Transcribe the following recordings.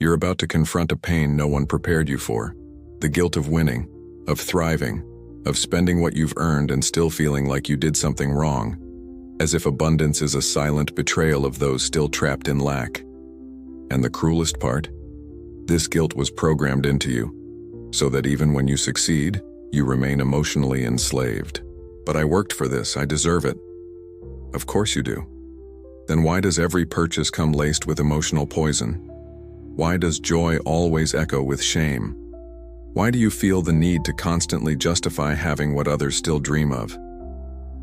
You're about to confront a pain no one prepared you for. The guilt of winning, of thriving, of spending what you've earned and still feeling like you did something wrong, as if abundance is a silent betrayal of those still trapped in lack. And the cruelest part? This guilt was programmed into you, so that even when you succeed, you remain emotionally enslaved. But I worked for this, I deserve it. Of course you do. Then why does every purchase come laced with emotional poison? Why does joy always echo with shame? Why do you feel the need to constantly justify having what others still dream of?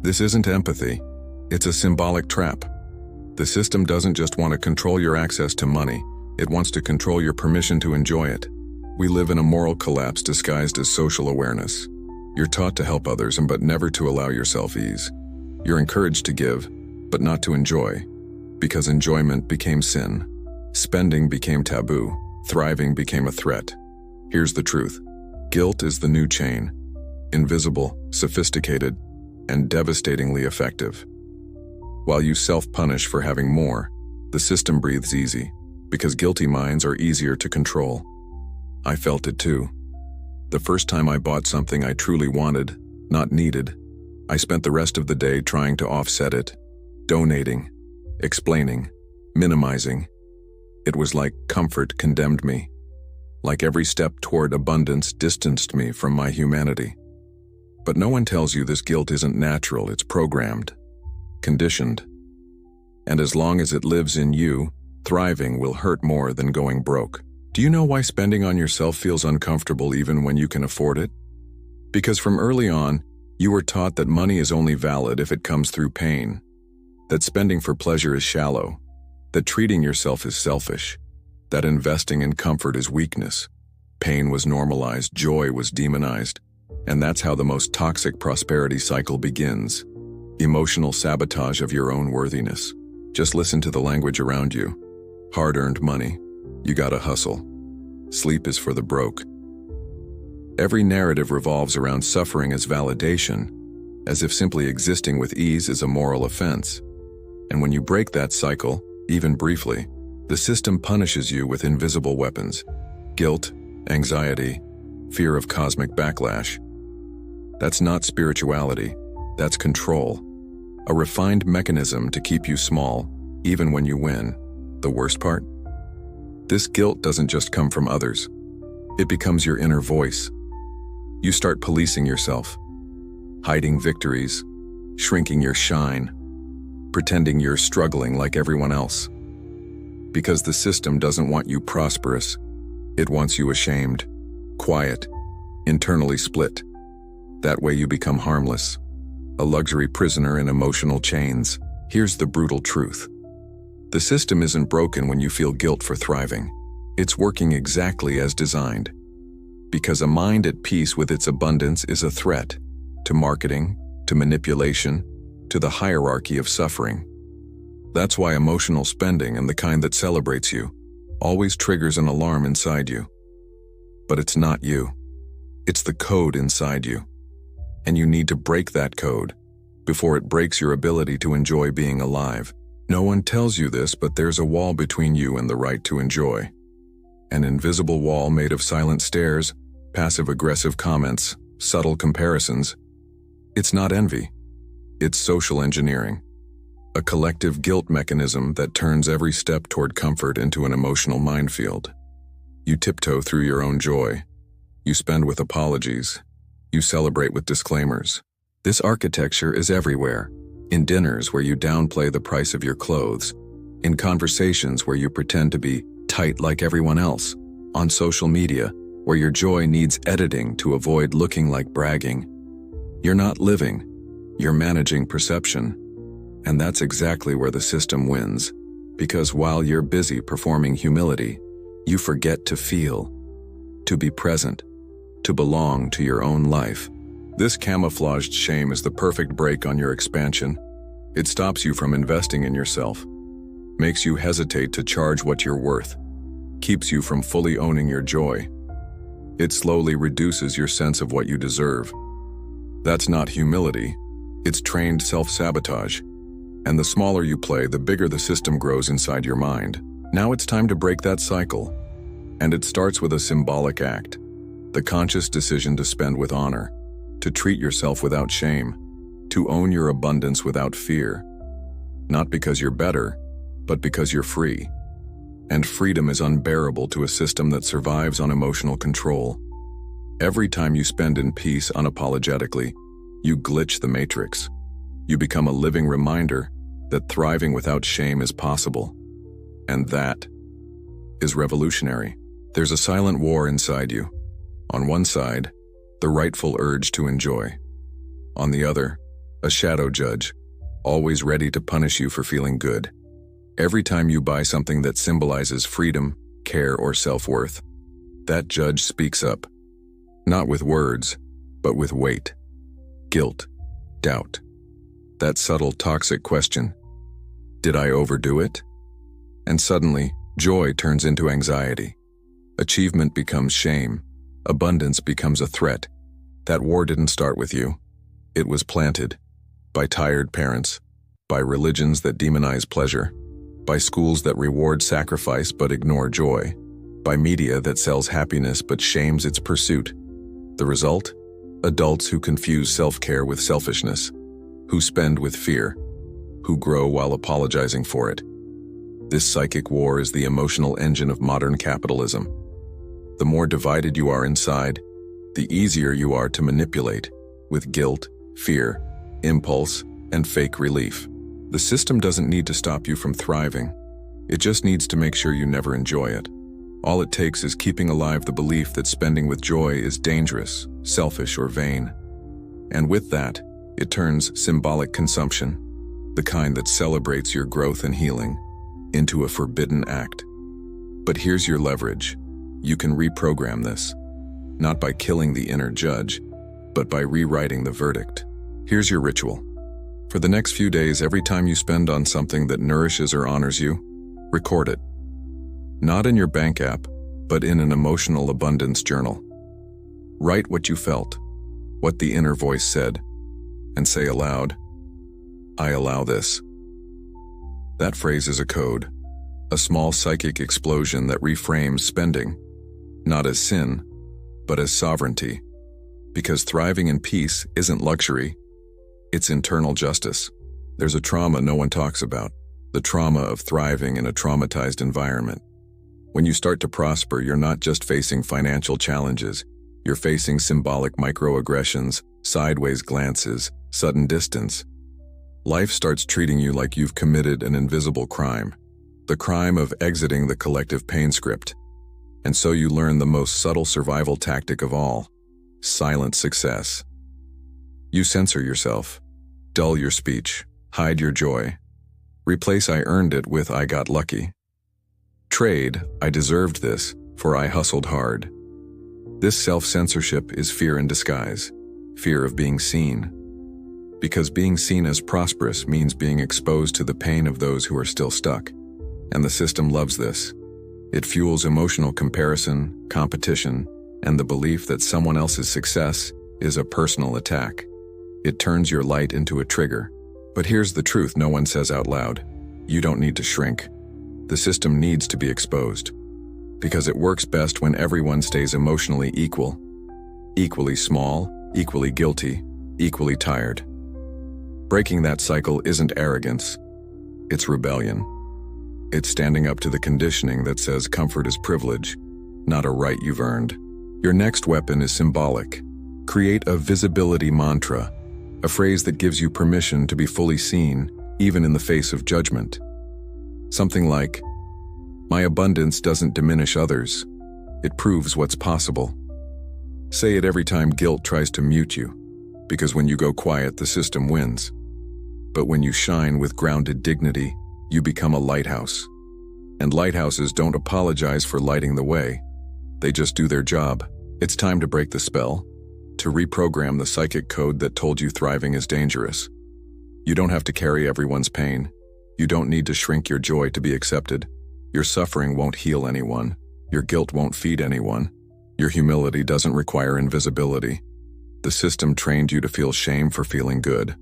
This isn't empathy, it's a symbolic trap. The system doesn't just want to control your access to money, it wants to control your permission to enjoy it. We live in a moral collapse disguised as social awareness. You're taught to help others but never to allow yourself ease. You're encouraged to give, but not to enjoy, because enjoyment became sin. Spending became taboo, thriving became a threat. Here's the truth. Guilt is the new chain, invisible, sophisticated, and devastatingly effective. While you self-punish for having more, the system breathes easy, because guilty minds are easier to control. I felt it too. The first time I bought something I truly wanted, not needed, I spent the rest of the day trying to offset it, donating, explaining, minimizing. It was like comfort condemned me. Like every step toward abundance distanced me from my humanity. But no one tells you this guilt isn't natural, it's programmed, conditioned. And as long as it lives in you, thriving will hurt more than going broke. Do you know why spending on yourself feels uncomfortable even when you can afford it? Because from early on, you were taught that money is only valid if it comes through pain, that spending for pleasure is shallow, that treating yourself is selfish, that investing in comfort is weakness. Pain was normalized, joy was demonized, and that's how the most toxic prosperity cycle begins. Emotional sabotage of your own worthiness. Just listen to the language around you. Hard-earned money. You gotta hustle. Sleep is for the broke. Every narrative revolves around suffering as validation, as if simply existing with ease is a moral offense. And when you break that cycle, even briefly, the system punishes you with invisible weapons. Guilt, anxiety, fear of cosmic backlash. That's not spirituality, that's control. A refined mechanism to keep you small, even when you win. The worst part? This guilt doesn't just come from others. It becomes your inner voice. You start policing yourself, hiding victories, shrinking your shine, pretending you're struggling like everyone else. Because the system doesn't want you prosperous. It wants you ashamed, quiet, internally split. That way you become harmless, a luxury prisoner in emotional chains. Here's the brutal truth. The system isn't broken when you feel guilt for thriving. It's working exactly as designed. Because a mind at peace with its abundance is a threat to marketing, to manipulation, to the hierarchy of suffering. That's why emotional spending, and the kind that celebrates you, always triggers an alarm inside you. But it's not you. It's the code inside you. And you need to break that code before it breaks your ability to enjoy being alive. No one tells you this, but there's a wall between you and the right to enjoy. An invisible wall made of silent stares, passive-aggressive comments, subtle comparisons. It's not envy. It's social engineering. A collective guilt mechanism that turns every step toward comfort into an emotional minefield. You tiptoe through your own joy. You spend with apologies. You celebrate with disclaimers. This architecture is everywhere. In dinners where you downplay the price of your clothes. In conversations where you pretend to be tight like everyone else. On social media, where your joy needs editing to avoid looking like bragging. You're not living. You're managing perception. And that's exactly where the system wins. Because while you're busy performing humility, you forget to feel, to be present, to belong to your own life. This camouflaged shame is the perfect brake on your expansion. It stops you from investing in yourself, makes you hesitate to charge what you're worth, keeps you from fully owning your joy. It slowly reduces your sense of what you deserve. That's not humility, it's trained self-sabotage. And the smaller you play, the bigger the system grows inside your mind. Now it's time to break that cycle. And it starts with a symbolic act, the conscious decision to spend with honor, to treat yourself without shame, to own your abundance without fear. Not because you're better, but because you're free. And freedom is unbearable to a system that survives on emotional control. Every time you spend in peace unapologetically, you glitch the matrix. You become a living reminder that thriving without shame is possible. And that is revolutionary. There's a silent war inside you. On one side, the rightful urge to enjoy. On the other, a shadow judge, always ready to punish you for feeling good. Every time you buy something that symbolizes freedom, care, or self-worth, that judge speaks up. Not with words, but with weight, guilt, doubt. That subtle, toxic question, did I overdo it? And suddenly, joy turns into anxiety. Achievement becomes shame. Abundance becomes a threat. That war didn't start with you. It was planted by tired parents, by religions that demonize pleasure, by schools that reward sacrifice but ignore joy, by media that sells happiness but shames its pursuit. The result? Adults who confuse self-care with selfishness, who spend with fear, who grow while apologizing for it. This psychic war is the emotional engine of modern capitalism. The more divided you are inside, the easier you are to manipulate with guilt, fear, impulse, and fake relief. The system doesn't need to stop you from thriving. It just needs to make sure you never enjoy it. All it takes is keeping alive the belief that spending with joy is dangerous, selfish, or vain. And with that, it turns symbolic consumption, the kind that celebrates your growth and healing, into a forbidden act. But here's your leverage. You can reprogram this, not by killing the inner judge, but by rewriting the verdict. Here's your ritual. For the next few days, every time you spend on something that nourishes or honors you, record it. Not in your bank app, but in an emotional abundance journal. Write what you felt, what the inner voice said, and say aloud, I allow this. That phrase is a code, a small psychic explosion that reframes spending, not as sin, but as sovereignty. Because thriving in peace isn't luxury, it's internal justice. There's a trauma no one talks about, the trauma of thriving in a traumatized environment. When you start to prosper, you're not just facing financial challenges, you're facing symbolic microaggressions, sideways glances, sudden distance. Life starts treating you like you've committed an invisible crime, the crime of exiting the collective pain script. And so you learn the most subtle survival tactic of all, silent success. You censor yourself, dull your speech, hide your joy. Replace I earned it with I got lucky. Trade I deserved this, for I hustled hard. This self-censorship is fear in disguise, fear of being seen. Because being seen as prosperous means being exposed to the pain of those who are still stuck. And the system loves this. It fuels emotional comparison, competition, and the belief that someone else's success is a personal attack. It turns your light into a trigger. But here's the truth no one says out loud. You don't need to shrink. The system needs to be exposed. Because it works best when everyone stays emotionally equal. Equally small, equally guilty, equally tired. Breaking that cycle isn't arrogance. It's rebellion. It's standing up to the conditioning that says comfort is privilege, not a right you've earned. Your next weapon is symbolic. Create a visibility mantra, a phrase that gives you permission to be fully seen, even in the face of judgment. Something like, my abundance doesn't diminish others. It proves what's possible. Say it every time guilt tries to mute you, because when you go quiet, the system wins. But when you shine with grounded dignity, you become a lighthouse. And lighthouses don't apologize for lighting the way. They just do their job. It's time to break the spell, to reprogram the psychic code that told you thriving is dangerous. You don't have to carry everyone's pain. You don't need to shrink your joy to be accepted. Your suffering won't heal anyone. Your guilt won't feed anyone. Your humility doesn't require invisibility. The system trained you to feel shame for feeling good.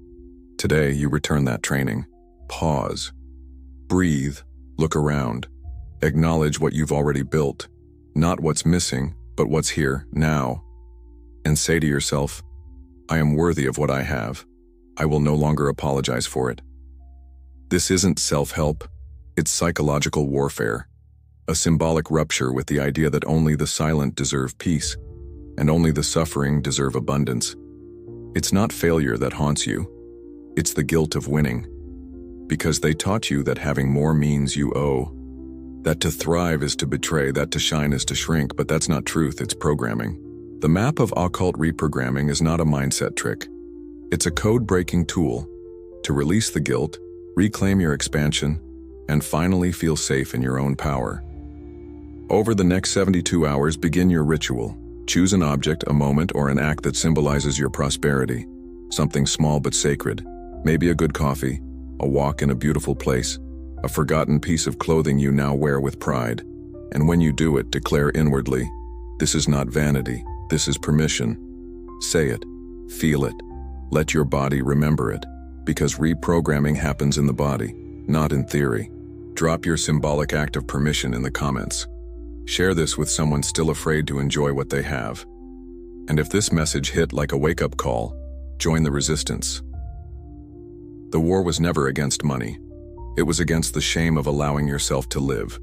Today, you return that training. Pause. Breathe. Look around. Acknowledge what you've already built. Not what's missing, but what's here, now. And say to yourself, I am worthy of what I have. I will no longer apologize for it. This isn't self-help, it's psychological warfare. A symbolic rupture with the idea that only the silent deserve peace, and only the suffering deserve abundance. It's not failure that haunts you, it's the guilt of winning. Because they taught you that having more means you owe, that to thrive is to betray, that to shine is to shrink, but that's not truth, it's programming. The map of occult reprogramming is not a mindset trick. It's a code-breaking tool to release the guilt, reclaim your expansion, and finally feel safe in your own power. Over the next 72 hours, begin your ritual. Choose an object, a moment, or an act that symbolizes your prosperity. Something small but sacred. Maybe a good coffee, a walk in a beautiful place, a forgotten piece of clothing you now wear with pride. And when you do it, declare inwardly, this is not vanity, this is permission. Say it, feel it, let your body remember it, because reprogramming happens in the body, not in theory. Drop your symbolic act of permission in the comments. Share this with someone still afraid to enjoy what they have. And if this message hit like a wake-up call, join the resistance. The war was never against money. It was against the shame of allowing yourself to live.